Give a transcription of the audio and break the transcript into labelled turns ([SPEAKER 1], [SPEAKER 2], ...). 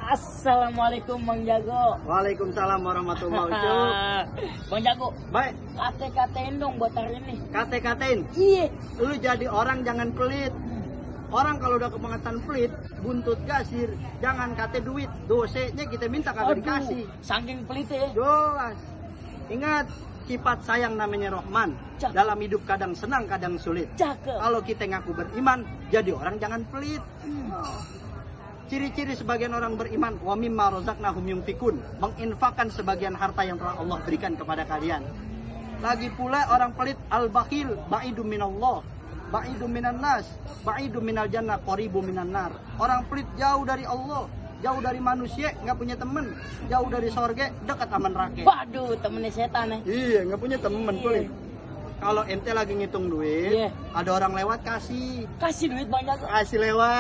[SPEAKER 1] Assalamualaikum Bang Jago.
[SPEAKER 2] Waalaikumsalam warahmatullahi wabarakatuh.
[SPEAKER 1] Bang Jago,
[SPEAKER 2] Baik,
[SPEAKER 1] kate-katein dong buat hari ini.
[SPEAKER 2] kate-katein.
[SPEAKER 1] Iya.
[SPEAKER 2] Lu jadi orang jangan pelit. Orang kalau udah kebangetan pelit, buntut gasir, jangan kate duit. Dosenya kita minta kagak dikasih.
[SPEAKER 1] Saking pelit ya.
[SPEAKER 2] Jelas. Ingat, sifat sayang namanya Rahman.
[SPEAKER 1] Cakep.
[SPEAKER 2] Dalam hidup kadang senang, kadang sulit.
[SPEAKER 1] Cakep.
[SPEAKER 2] Kalau kita ngaku beriman, jadi orang jangan pelit. Ciri-ciri sebagian orang beriman, wa mimma razaqnahum yunfikun, menginfakkan sebagian harta yang telah Allah berikan kepada kalian. Lagi pula orang pelit al-bakhil, ba'idum minallah, ba'idum minan nas, ba'idum minal jannah, qaribu minan nar. Orang pelit jauh dari Allah, jauh dari manusia, nggak punya temen, jauh dari sorga, dekat sama neraka.
[SPEAKER 1] Waduh, temennya setan ya.
[SPEAKER 2] Iya, nggak punya temen pelit. Kalau ente lagi ngitung duit,
[SPEAKER 1] Iya.
[SPEAKER 2] ada orang lewat kasih
[SPEAKER 1] Kasih duit Bang Jago.
[SPEAKER 2] lewat.